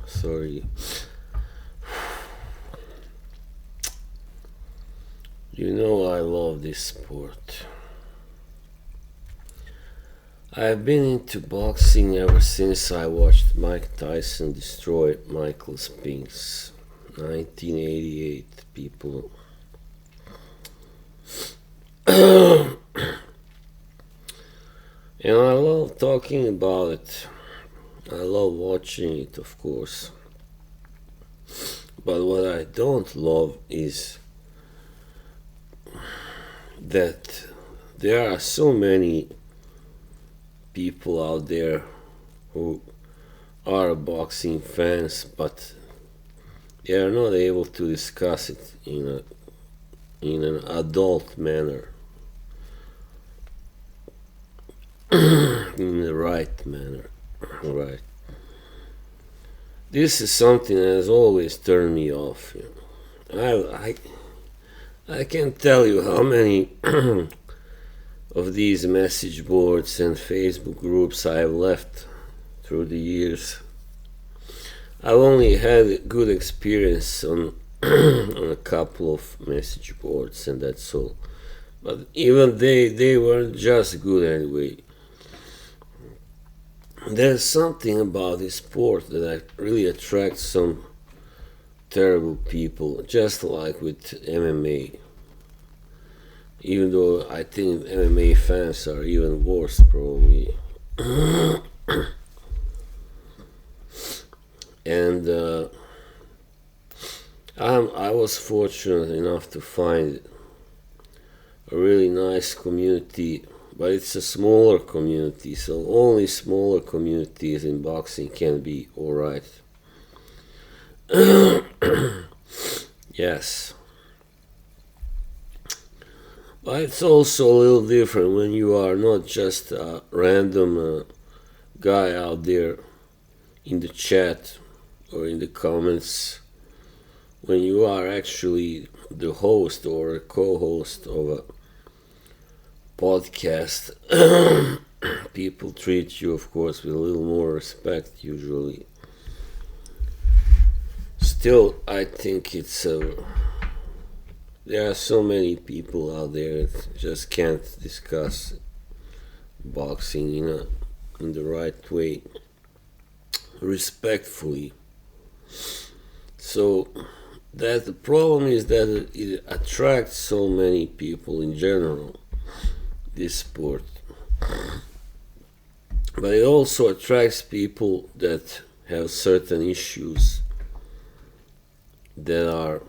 Sorry. You know I love this sport. I've been into boxing ever since I watched Mike Tyson destroy Michael Spinks. 1988, people. And I love talking about it. I love watching it, of course. But what I don't love is that there are so many people out there who are boxing fans, but they are not able to discuss it in an adult manner, in the right manner, right? This is something that has always turned me off. I can't tell you how many of these message boards and Facebook groups I have left through the years. I've only had good experience on on a couple of message boards, and that's all. But even they weren't just good anyway. There's something about this sport that really attracts some terrible people, just like with MMA. Even though I think MMA fans are even worse, probably. And I was fortunate enough to find a really nice community, but it's a smaller community, so only smaller communities in boxing can be alright. Yes. But it's also a little different when you are not just a random guy out there in the chat or in the comments, when you are actually the host or a co-host of a podcast. People treat you, of course, with a little more respect usually. Still, I think there are so many people out there that just can't discuss boxing in the right way, respectfully. So that the problem is that it attracts so many people in general, this sport. But it also attracts people that have certain issues, that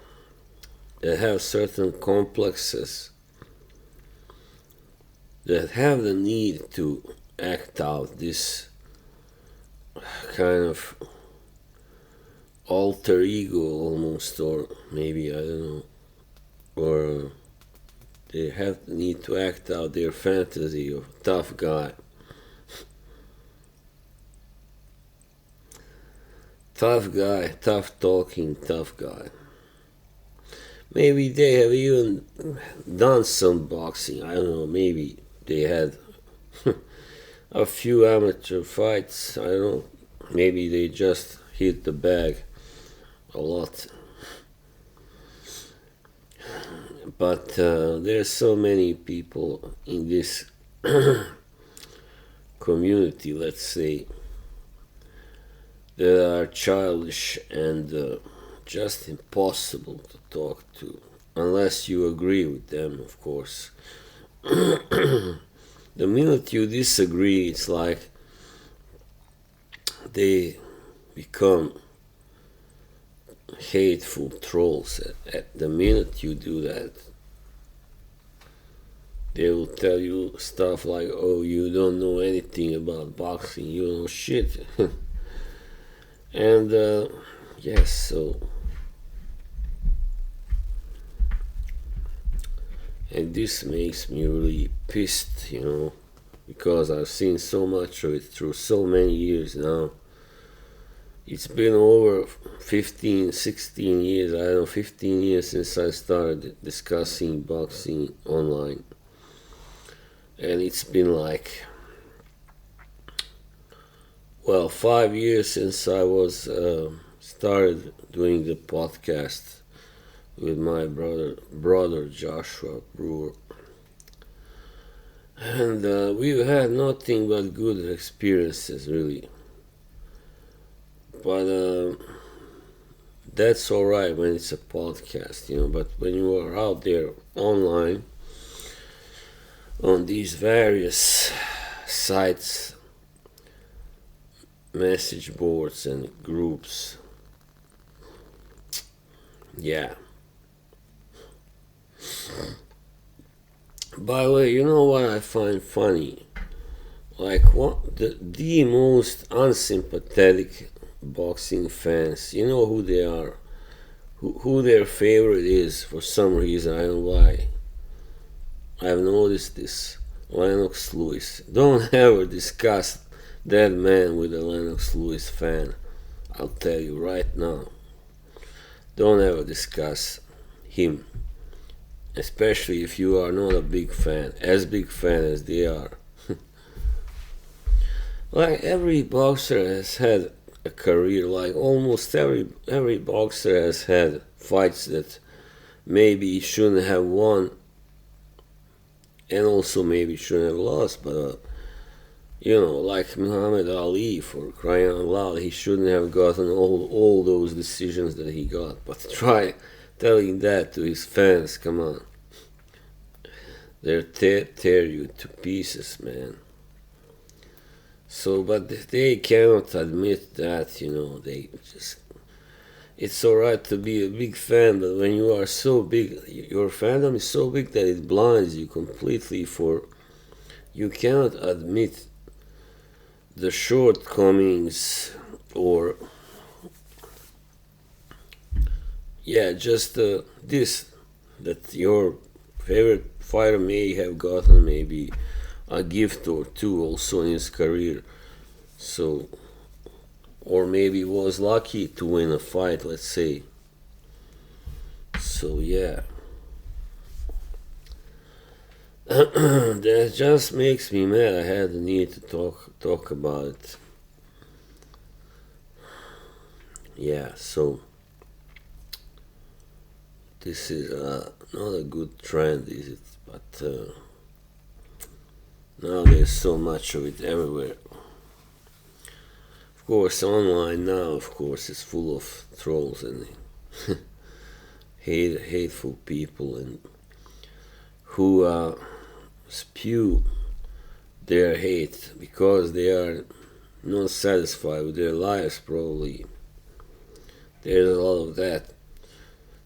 have certain complexes, that have the need to act out this kind of alter ego almost, or maybe, I don't know, or they have the need to act out their fantasy of tough guy. Tough guy, tough talking, tough guy. Maybe they have even done some boxing. I don't know, maybe they had a few amateur fights. I don't know. Maybe they just hit the bag a lot. But there's so many people in this community, let's say, that are childish and just impossible to talk to, unless you agree with them, of course. The minute you disagree, it's like they become hateful trolls. At the minute you do that, they will tell you stuff like, oh, you don't know anything about boxing, you know shit. And yes, so, and this makes me really pissed, because I've seen so much of it through so many years now. It's been over 15, 16 years, I don't know, 15 years since I started discussing boxing online. And it's been like, Well, 5 years since I was started doing the podcast with my brother Joshua Brewer, and we've had nothing but good experiences, really. But that's all right when it's a podcast, But when you are out there online on these various sites, message boards and groups, yeah. By the way, you know what I find funny? Like what the most unsympathetic boxing fans, you know who they are, who their favorite is for some reason. I don't know why. I've noticed this. Lennox Lewis. Don't ever discuss that man with a Lennox Lewis fan. I'll tell you right now. Don't ever discuss him, especially if you are not a big fan, as big fan as they are. Like every boxer has had a career, like almost every boxer has had fights that maybe he shouldn't have won, and also maybe shouldn't have lost. But like Muhammad Ali, for crying out loud, he shouldn't have gotten all those decisions that he got. But try telling that to his fans, come on. They'll tear you to pieces, man. So, but they cannot admit that, they just... It's alright to be a big fan, but when you are so big, your fandom is so big that it blinds you completely for... You cannot admit the shortcomings or... Yeah, just this, that your favorite fighter may have gotten maybe a gift or two also in his career. So, or maybe was lucky to win a fight, let's say. So yeah. That just makes me mad. I had the need to talk about it. Yeah, so this is not a good trend, is it? But now there's so much of it everywhere. Of course, online now, of course, is full of trolls and hateful people, and who spew their hate because they are not satisfied with their lives, probably. There's a lot of that.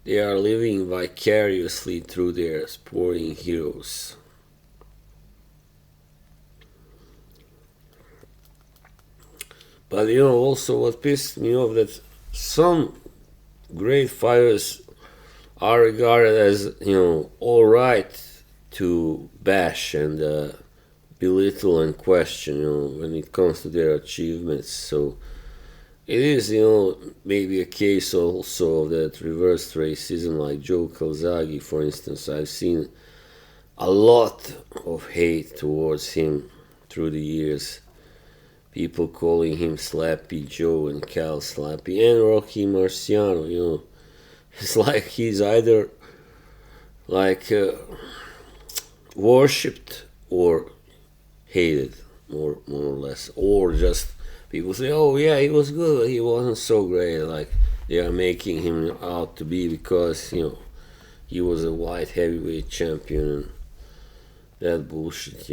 They are living vicariously through their sporting heroes. But also what pissed me off, that some great fighters are regarded as, alright to bash and belittle and question, when it comes to their achievements. So it is, maybe a case also of that reverse racism, like Joe Calzaghe, for instance. I've seen a lot of hate towards him through the years. People calling him Slappy Joe and Cal Slappy, and Rocky Marciano, It's like he's either like worshipped or hated, more or less. Or just people say, oh yeah, he was good, but he wasn't so great, like they are making him out to be, because, he was a white heavyweight champion and that bullshit,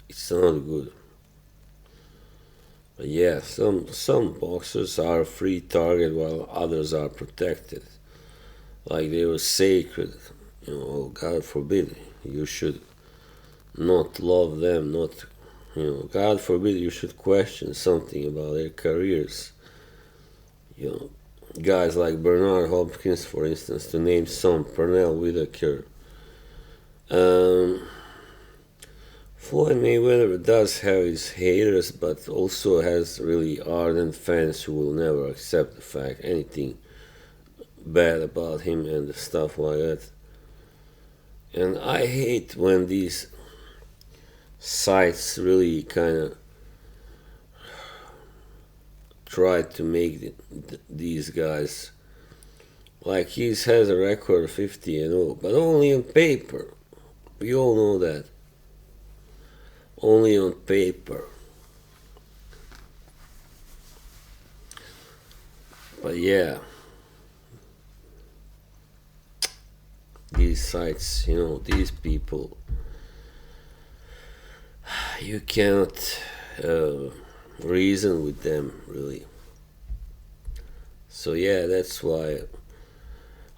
It's not good. But yeah, some boxers are a free target while others are protected. Like they were sacred. Oh, God forbid you should not love them, not, God forbid you should question something about their careers. Guys like Bernard Hopkins, for instance, to name some, Pernell Whitaker. Floyd Mayweather does have his haters, but also has really ardent fans who will never accept the fact anything bad about him and stuff like that. And I hate when these sites really kind of try to make these guys like he has a record of 50 and 0, but only on paper. We all know that. Only on paper. But yeah, these sites, these people, you cannot reason with them, really. So yeah, that's why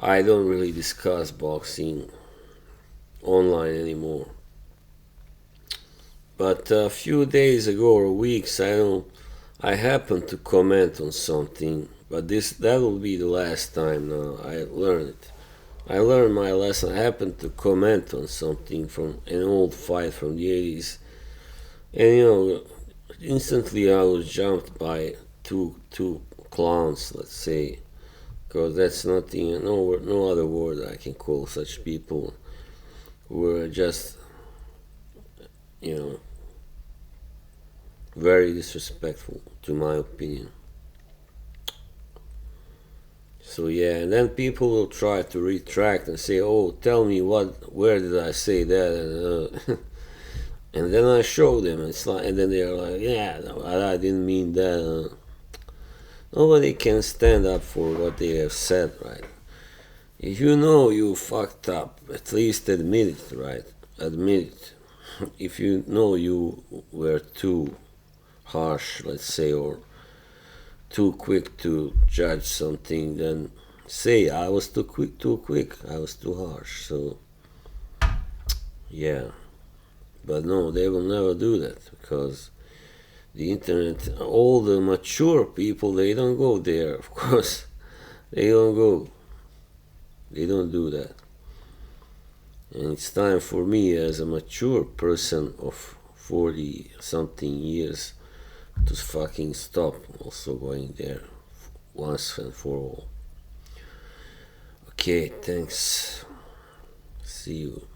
I don't really discuss boxing online anymore. But a few days ago or weeks, I happened to comment on something, but that will be the last time now. I learned it. I learned my lesson. I happened to comment on something from an old fight from the 80s, and instantly I was jumped by two clowns, let's say, because that's nothing, no other word I can call such people who were just, very disrespectful, to my opinion. So yeah, and then people will try to retract and say, "Oh, tell me where did I say that?" And then I show them, and then they're like, "Yeah, no, I didn't mean that." Nobody can stand up for what they have said, right? If you know you fucked up, at least admit it, right? Admit it. If you know you were too harsh, let's say, or too quick to judge something, then say I was too quick, I was too harsh. So yeah, but no, they will never do that, because the internet, all the mature people, they don't go there, of course. They don't go. They don't do that. And it's time for me, as a mature person of 40 something years, to fucking stop also going there once and for all. Okay, thanks. See you.